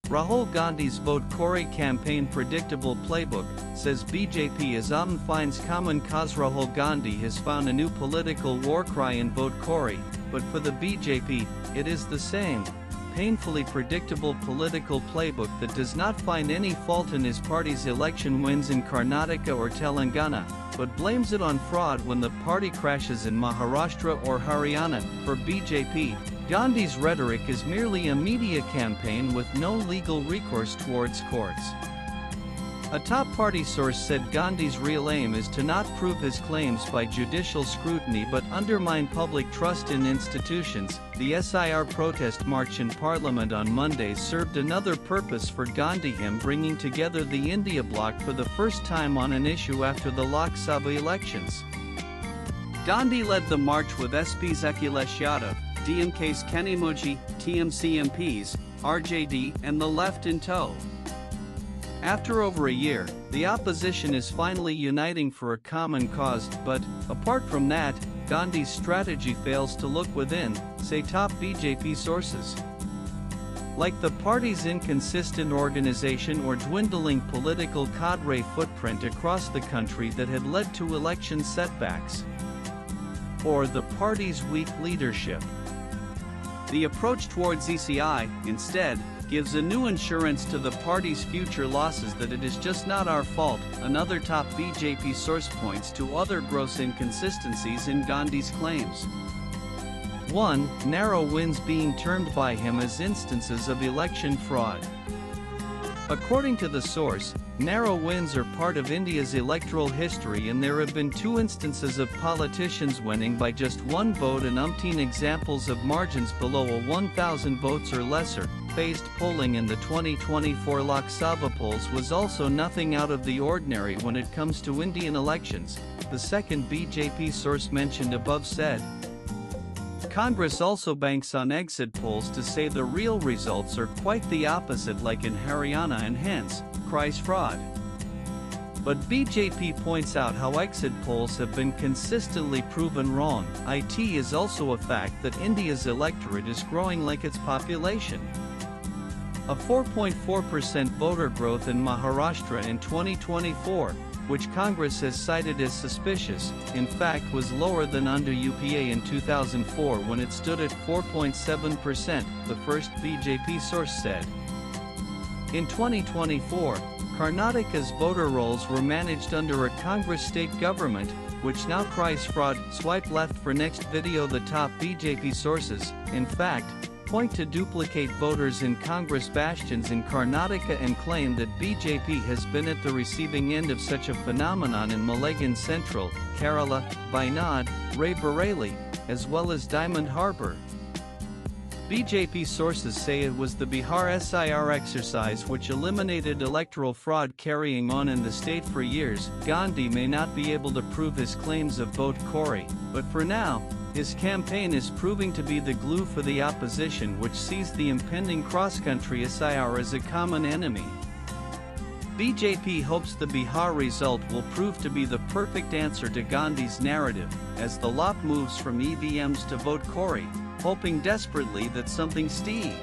Rahul Gandhi's Vote Chori campaign predictable playbook says BJP as Oppn finds common cause. Rahul Gandhi has found a new political war cry in Vote Chori, but for the BJP, it is the same, painfully predictable political playbook that does not find any fault in his party's election wins in Karnataka or Telangana, but blames it on fraud when the party crashes in Maharashtra or Haryana. For BJP, Gandhi's rhetoric is merely a media campaign with no legal recourse towards courts. A top party source said Gandhi's real aim is to not prove his claims by judicial scrutiny but undermine public trust in institutions. The SIR protest march in Parliament on Monday served another purpose for Gandhi, him bringing together the India bloc for the first time on an issue after the Lok Sabha elections. Gandhi led the march with SP's Akhilesh Yadav, DMK's Kanimojhi, TMC MPs, RJD, and the left in tow. After over a year, the opposition is finally uniting for a common cause, but, apart from that, Gandhi's strategy fails to look within, say top BJP sources. Like the party's inconsistent organization or dwindling political cadre footprint across the country that had led to election setbacks. Or the party's weak leadership. The approach towards ECI, instead, gives a new assurance to the party's future losses that it is just not our fault. Another top BJP source points to other gross inconsistencies in Gandhi's claims. 1. Narrow wins being termed by him as instances of election fraud. According to the source, narrow wins are part of India's electoral history, and there have been 2 instances of politicians winning by just 1 vote and umpteen examples of margins below a 1,000 votes or lesser. Phased polling in the 2024 Lok Sabha polls was also nothing out of the ordinary when it comes to Indian elections, the second BJP source mentioned above said. Congress also banks on exit polls to say the real results are quite the opposite, like in Haryana, and hence, cries fraud. But BJP points out how exit polls have been consistently proven wrong. It is also a fact that India's electorate is growing like its population. A 4.4% voter growth in Maharashtra in 2024, which Congress has cited as suspicious, in fact was lower than under UPA in 2004 when it stood at 4.7%, the first BJP source said. In 2024, Karnataka's voter rolls were managed under a Congress state government, which now cries fraud. Swipe left for next video. The top BJP sources, in fact, point to duplicate voters in Congress bastions in Karnataka and claim that BJP has been at the receiving end of such a phenomenon in Mullegan Central, Kerala, Wayanad, Raebareli, as well as Diamond Harbour. BJP sources say it was the Bihar SIR exercise which eliminated electoral fraud carrying on in the state for years. Gandhi may not be able to prove his claims of Vote Chori, but for now, his campaign is proving to be the glue for the opposition, which sees the impending cross-country SIR as a common enemy. BJP hopes the Bihar result will prove to be the perfect answer to Gandhi's narrative, as the lot moves from EVMs to Vote Chori, hoping desperately that something sticks.